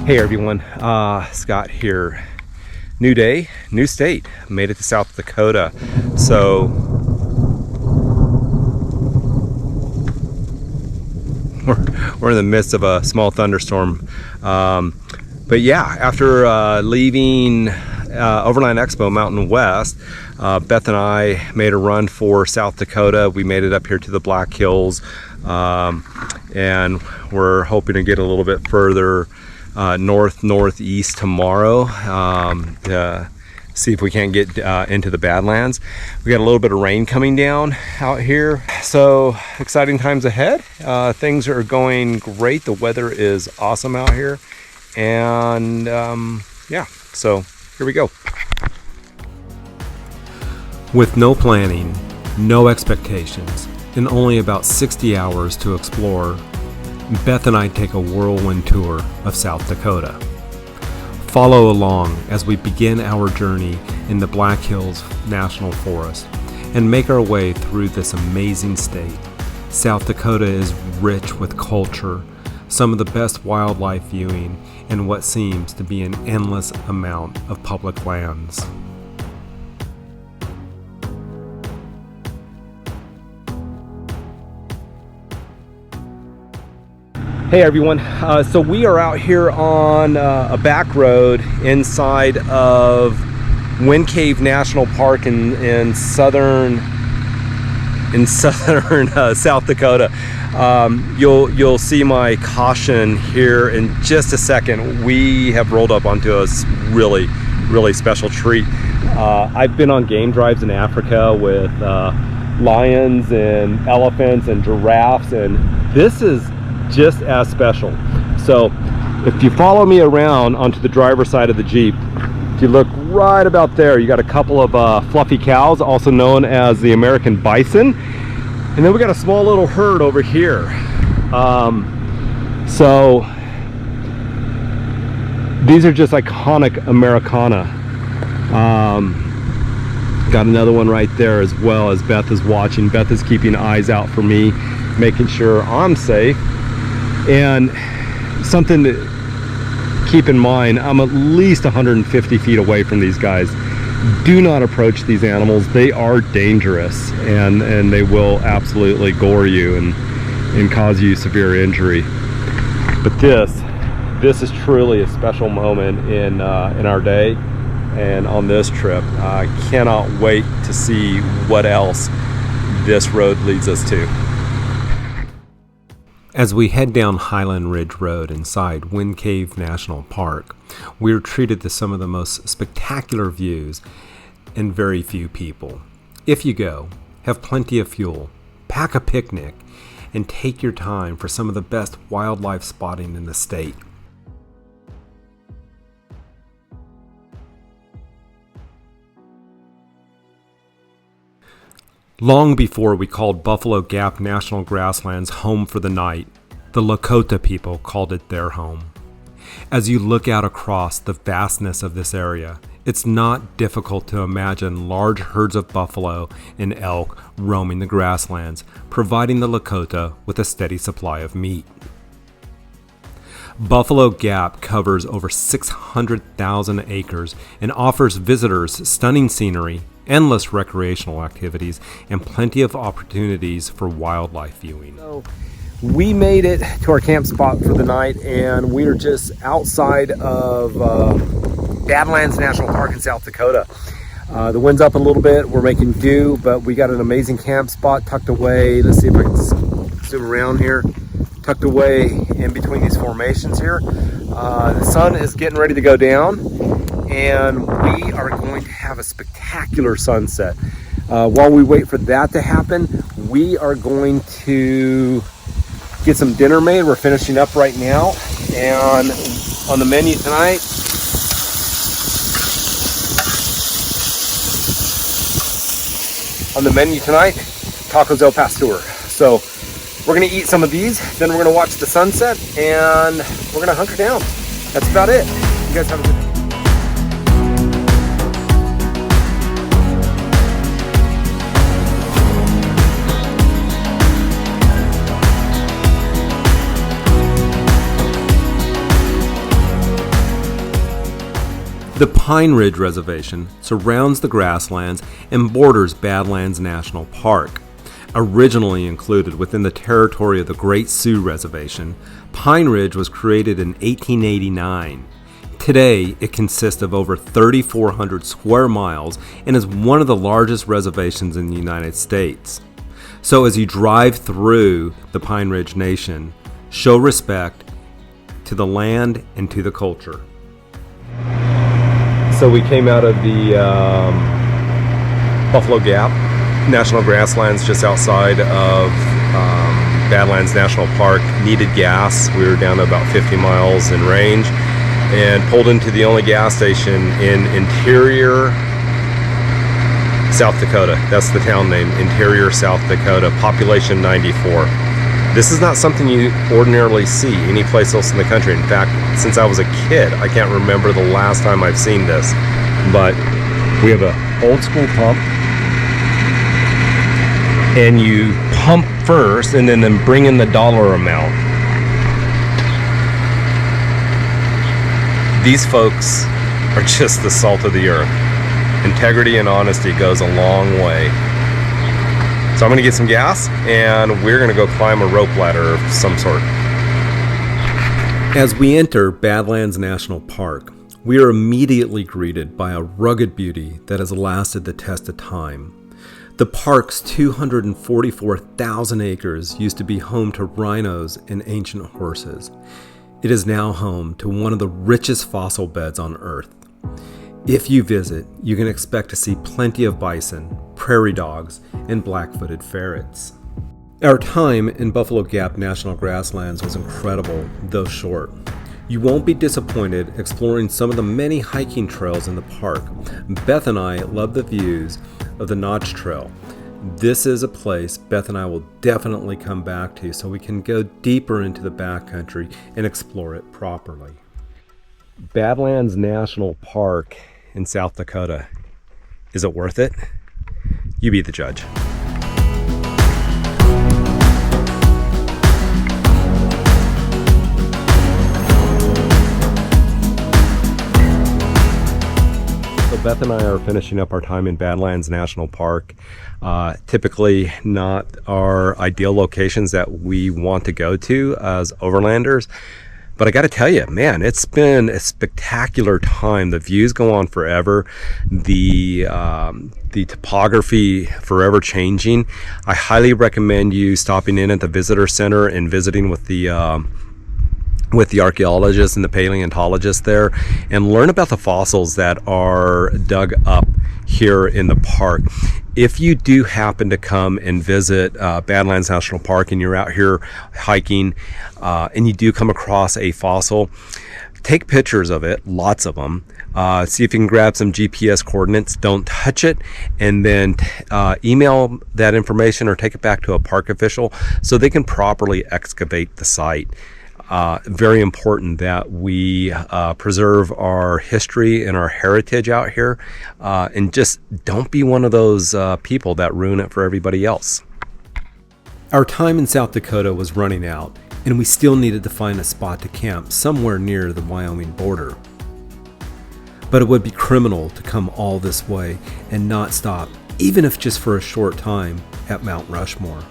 Hey everyone, Scott here. New day, new state. Made it to South Dakota. So we're in the midst of a small thunderstorm. But yeah, after leaving Overland Expo Mountain West, Beth and I made a run for South Dakota. We made it up here to the Black Hills, and we're hoping to get a little bit further northeast tomorrow, to see if we can't get into the Badlands. We got a little bit of rain coming down out here, so exciting times ahead. Things are going great. The weather is awesome out here, and yeah, so here we go. With no planning, no expectations, and only about 60 hours to explore, Beth and I take a whirlwind tour of South Dakota. Follow along as we begin our journey in the Black Hills National Forest and make our way through this amazing state. South Dakota is rich with culture, some of the best wildlife viewing, and what seems to be an endless amount of public lands. Hey everyone, so we are out here on a back road inside of Wind Cave National Park in southern South Dakota. You'll see my caution here in just a second. We have rolled up onto a really special treat. I've been on game drives in Africa with lions and elephants and giraffes, and this is just as special. So if you follow me around onto the driver's side of the Jeep, if you look right about there, you got a couple of fluffy cows, also known as the American bison, and then we got a small little herd over here. So these are just iconic Americana. Got another one right there as well, as Beth is watching. Beth is keeping eyes out for me, making sure I'm safe. And something to keep in mind, I'm at least 150 feet away from these guys. Do not approach these animals. They are dangerous, and they will absolutely gore you and cause you severe injury. But this is truly a special moment in our day and on this trip. I cannot wait to see what else this road leads us to. As we head down Highland Ridge Road inside Wind Cave National Park, we are treated to some of the most spectacular views and very few people. If you go, have plenty of fuel, pack a picnic, and take your time for some of the best wildlife spotting in the state. Long before we called Buffalo Gap National Grasslands home for the night, the Lakota people called it their home. As you look out across the vastness of this area, it's not difficult to imagine large herds of buffalo and elk roaming the grasslands, providing the Lakota with a steady supply of meat. Buffalo Gap covers over 600,000 acres and offers visitors stunning scenery, endless recreational activities, and plenty of opportunities for wildlife viewing. So we made it to our camp spot for the night, and we are just outside of Badlands National Park in South Dakota. The wind's up a little bit, we're making do, but we got an amazing camp spot tucked away. Let's see if I can zoom around here. Tucked away in between these formations here. The sun is getting ready to go down, and we are going to have a spectacular sunset. While we wait for that to happen, we are going to get some dinner made. We're finishing up right now, and On the menu tonight, tacos El Pastor. So we're gonna eat some of these, then we're gonna watch the sunset, and we're gonna hunker down. That's about it. You guys have a good day. The Pine Ridge Reservation surrounds the Grasslands and borders Badlands National Park. Originally included within the territory of the Great Sioux Reservation, Pine Ridge was created in 1889. Today, it consists of over 3,400 square miles and is one of the largest reservations in the United States. So as you drive through the Pine Ridge Nation, show respect to the land and to the culture. So we came out of the Buffalo Gap National Grasslands just outside of Badlands National Park, needed gas. We were down to about 50 miles in range and pulled into the only gas station in Interior, South Dakota. That's the town name, Interior, South Dakota, population 94. This is not something you ordinarily see anyplace else in the country. In fact, since I was a kid, I can't remember the last time I've seen this. But we have an old school pump, and you pump first and then bring in the dollar amount. These folks are just the salt of the earth. Integrity and honesty goes a long way. So I'm gonna get some gas and we're gonna go climb a rope ladder of some sort. As we enter Badlands National Park, we are immediately greeted by a rugged beauty that has lasted the test of time. The park's 244,000 acres used to be home to rhinos and ancient horses. It is now home to one of the richest fossil beds on Earth. If you visit, you can expect to see plenty of bison, prairie dogs, and black-footed ferrets. Our time in Buffalo Gap National Grasslands was incredible, though short. You won't be disappointed exploring some of the many hiking trails in the park. Beth and I love the views of the Notch Trail. This is a place Beth and I will definitely come back to so we can go deeper into the backcountry and explore it properly. Badlands National Park in South Dakota. Is it worth it? You be the judge. So Beth and I are finishing up our time in Badlands National Park. Typically not our ideal locations that we want to go to as overlanders. But I got to tell you, man, it's been a spectacular time. The views go on forever. The topography forever changing. I highly recommend you stopping in at the visitor center and visiting with the archaeologists and the paleontologists there and learn about the fossils that are dug up here in the park. If you do happen to come and visit Badlands National Park and you're out here hiking and you do come across a fossil, take pictures of it, lots of them. See if you can grab some GPS coordinates. Don't touch it, and then email that information or take it back to a park official so they can properly excavate the site. Very important that we preserve our history and our heritage out here, and just don't be one of those people that ruin it for everybody else. Our time in South Dakota was running out, and we still needed to find a spot to camp somewhere near the Wyoming border. But it would be criminal to come all this way and not stop, even if just for a short time, at Mount Rushmore.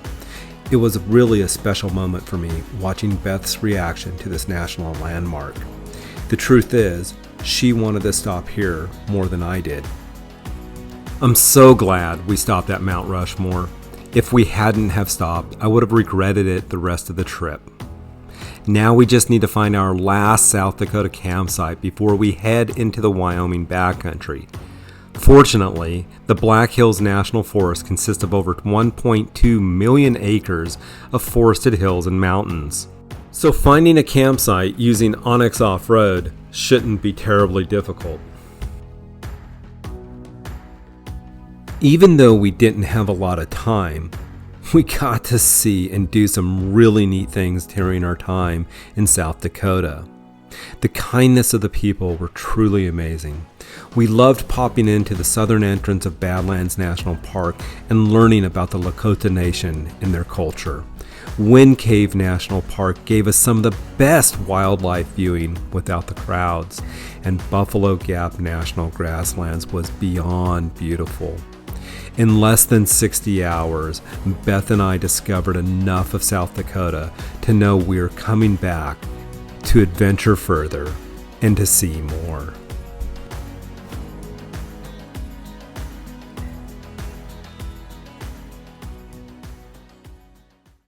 It was really a special moment for me watching Beth's reaction to this national landmark. The truth is, she wanted to stop here more than I did. I'm so glad we stopped at Mount Rushmore. If we hadn't have stopped, I would have regretted it the rest of the trip. Now we just need to find our last South Dakota campsite before we head into the Wyoming backcountry. Fortunately, the Black Hills National Forest consists of over 1.2 million acres of forested hills and mountains. So finding a campsite using Onyx Off-Road shouldn't be terribly difficult. Even though we didn't have a lot of time, we got to see and do some really neat things during our time in South Dakota. The kindness of the people were truly amazing. We loved popping into the southern entrance of Badlands National Park and learning about the Lakota Nation and their culture. Wind Cave National Park gave us some of the best wildlife viewing without the crowds, and Buffalo Gap National Grasslands was beyond beautiful. In less than 60 hours, Beth and I discovered enough of South Dakota to know we're coming back to adventure further and to see more.